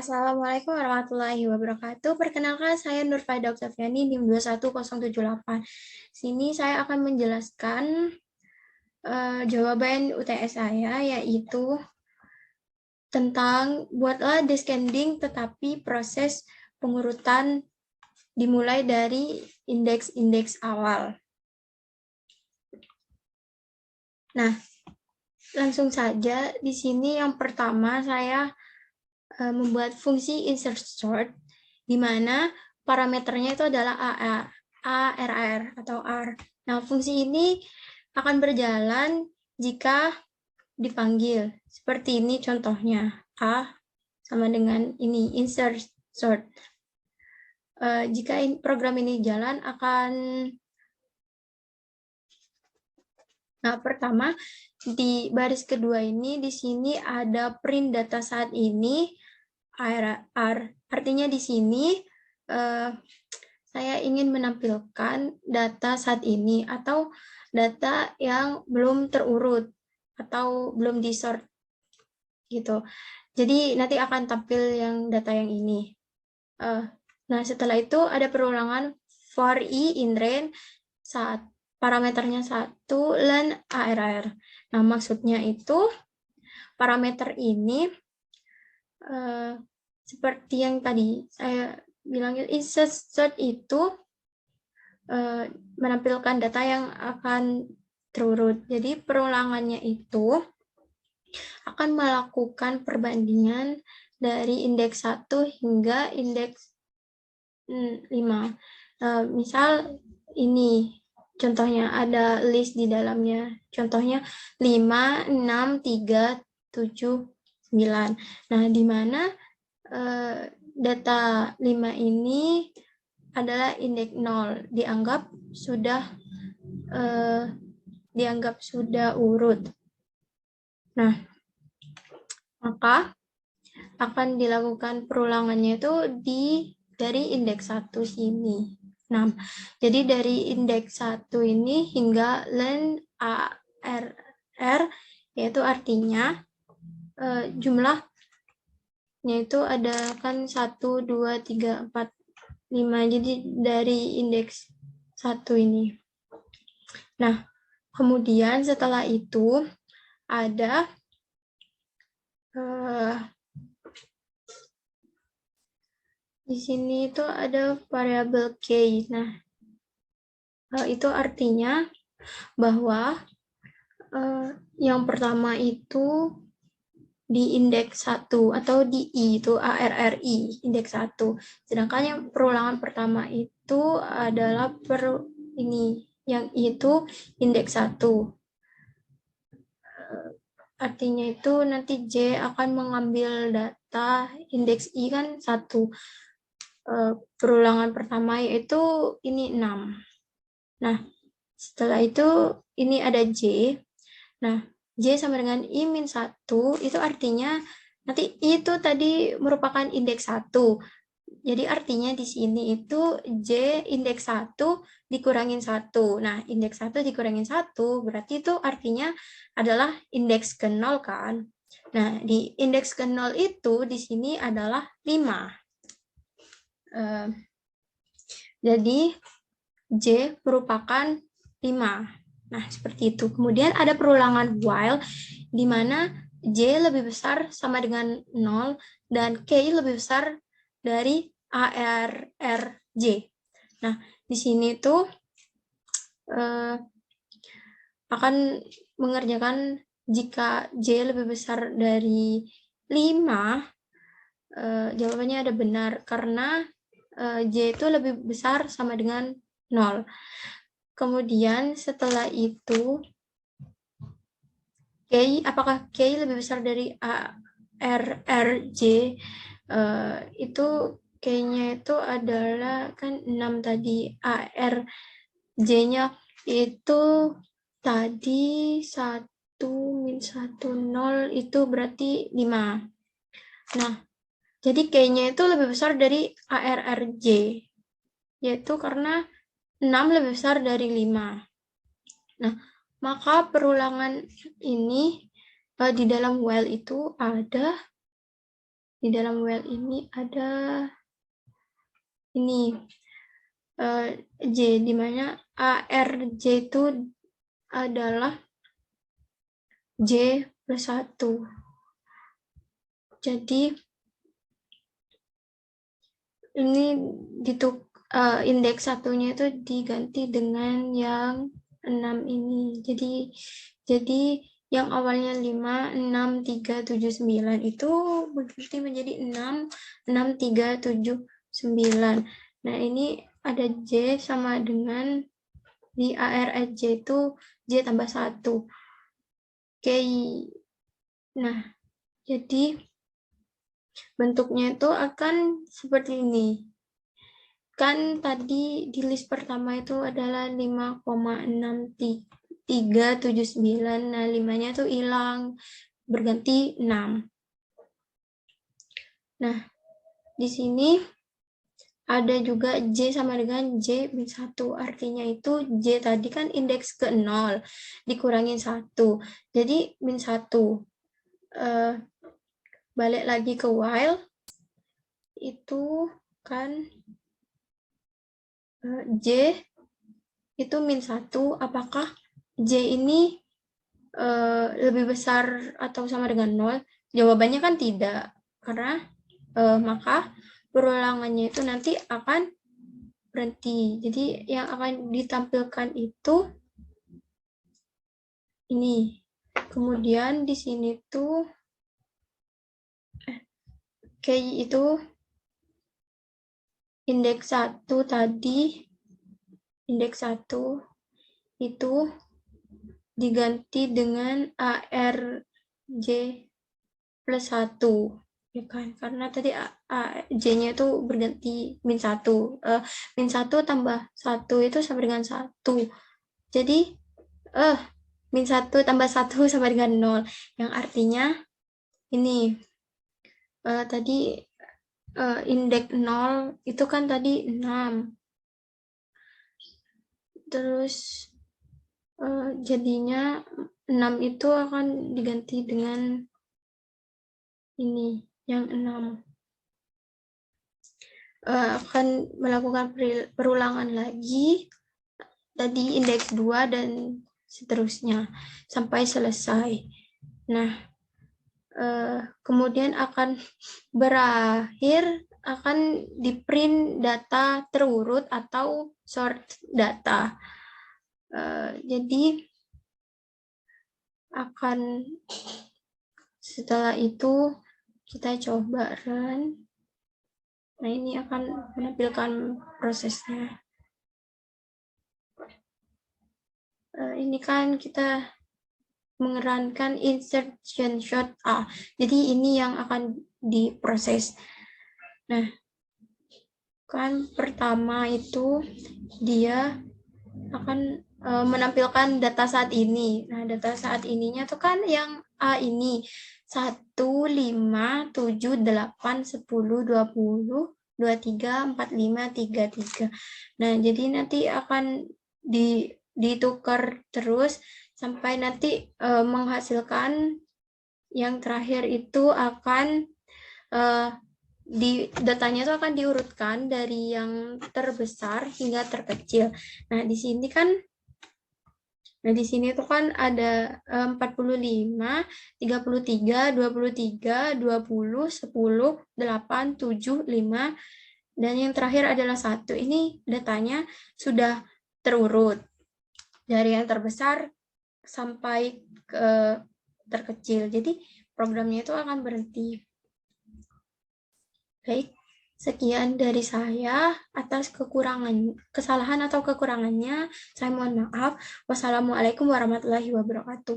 Assalamualaikum warahmatullahi wabarakatuh. Perkenalkan, saya Nurfaida Oktaviani, NIM 21078. Sini saya akan menjelaskan jawaban UTS saya, yaitu tentang buatlah descending, tetapi proses pengurutan dimulai dari indeks-indeks awal. Nah, langsung saja di sini yang pertama saya membuat fungsi insert sort, di mana parameternya itu adalah ARR atau R. Nah, fungsi ini akan berjalan jika dipanggil. Seperti ini contohnya. A sama dengan ini, insert sort. Jika program ini jalan akan... Nah, pertama, di baris kedua ini, di sini ada print data saat ini, ARR. Artinya di sini saya ingin menampilkan data saat ini atau data yang belum terurut atau belum disort gitu. Jadi nanti akan tampil yang data yang ini. Nah, setelah itu ada perulangan for i in range saat parameternya 1 len ARR. Nah, maksudnya itu parameter ini seperti yang tadi saya bilang, insert sort itu menampilkan data yang akan terurut. Jadi perulangannya itu akan melakukan perbandingan dari indeks 1 hingga indeks 5. Misal ini contohnya ada list di dalamnya. Contohnya 5, 6, 3, 7, 9. Nah, di mana data 5 ini adalah indeks 0, dianggap sudah urut. Nah, maka akan dilakukan perulangannya itu dari indeks 1 sini. Nah, jadi dari indeks 1 ini hingga len ARR, yaitu artinya jumlahnya itu ada kan 1, 2, 3, 4, 5. Jadi dari indeks 1 ini. Nah, kemudian setelah itu ada di sini itu ada variabel k. Nah, itu artinya bahwa yang pertama itu di indeks 1 atau di I itu ARRI indeks 1. Sedangkan yang perulangan pertama itu adalah yang itu indeks 1. Artinya itu nanti J akan mengambil data indeks I kan 1. Perulangan pertama yaitu ini 6. Nah, setelah itu ini ada J. Nah, J sama dengan I-1 itu artinya nanti I itu tadi merupakan indeks 1. Jadi artinya di sini itu J indeks 1 dikurangin 1. Nah, indeks 1 dikurangin 1 berarti itu artinya adalah indeks ke 0 kan. Nah, di indeks ke 0 itu di sini adalah 5. Jadi J merupakan 5. Nah, seperti itu. Kemudian ada perulangan while, di mana J lebih besar sama dengan 0, dan K lebih besar dari ARRJ. Nah, di sini tuh akan mengerjakan jika J lebih besar dari 5, jawabannya ada benar, karena J itu lebih besar sama dengan 0. Kemudian setelah itu, apakah K lebih besar dari ARRJ? Itu K-nya itu adalah kan 6 tadi, ARJ-nya itu tadi 1 min 1, 0 itu berarti 5. Nah, jadi K-nya itu lebih besar dari ARRJ, yaitu karena 6 lebih besar dari 5. Nah, maka perulangan ini di dalam while itu ada di dalam while ini ada ini J, di mana ARJ itu adalah J plus 1. Jadi ini indeks satunya itu diganti dengan yang 6 ini. Jadi yang awalnya 5, 6, 3, 7, 9 itu berganti menjadi 6, 6, 3, 7, 9. Nah, ini ada J sama dengan di ARJ itu J tambah 1. Oke. Nah, jadi bentuknya itu akan seperti ini. Kan tadi di list pertama itu adalah 5,6379. Nah, 5-nya tuh hilang, berganti 6. Nah, di sini ada juga J sama dengan J min 1. Artinya itu J tadi kan indeks ke 0, dikurangin 1. Jadi min 1. Balik lagi ke while, itu kan J itu min 1, apakah J ini lebih besar atau sama dengan 0? Jawabannya kan tidak, karena maka perulangannya itu nanti akan berhenti. Jadi yang akan ditampilkan itu ini. Kemudian di sini tuh kayak itu indeks 1 tadi, indeks 1 itu diganti dengan ARJ plus 1, ya kan? Karena tadi J-nya itu berganti min 1. Min 1 tambah 1 itu sama dengan 1. Jadi, min 1 tambah 1 sama dengan 0. Yang artinya, ini, tadi indeks 0 itu kan tadi 6. Terus jadinya 6 itu akan diganti dengan ini, yang 6. Akan melakukan perulangan lagi, tadi indeks 2 dan seterusnya, sampai selesai. Nah, kemudian akan berakhir, akan di print data terurut atau sort data. Jadi akan setelah itu kita coba run. Nah, ini akan menampilkan prosesnya. Ini kan kita mengerankan insertion shot A. Jadi ini yang akan diproses. Nah, kan pertama itu dia akan menampilkan data saat ini. Nah, data saat ininya tuh kan yang A ini 1, 5, 7, 8, 10, 20, 23, 45, 33. Nah, jadi nanti akan ditukar terus sampai nanti menghasilkan yang terakhir itu akan datanya itu akan diurutkan dari yang terbesar hingga terkecil. Nah, di sini kan ada 45, 33, 23, 20, 10, 8, 7, 5, dan yang terakhir adalah 1. Ini datanya sudah terurut dari yang terbesar sampai ke terkecil. Jadi programnya itu akan berhenti. Baik, sekian dari saya. Atas kesalahan atau kekurangannya, saya mohon maaf. Wassalamualaikum warahmatullahi wabarakatuh.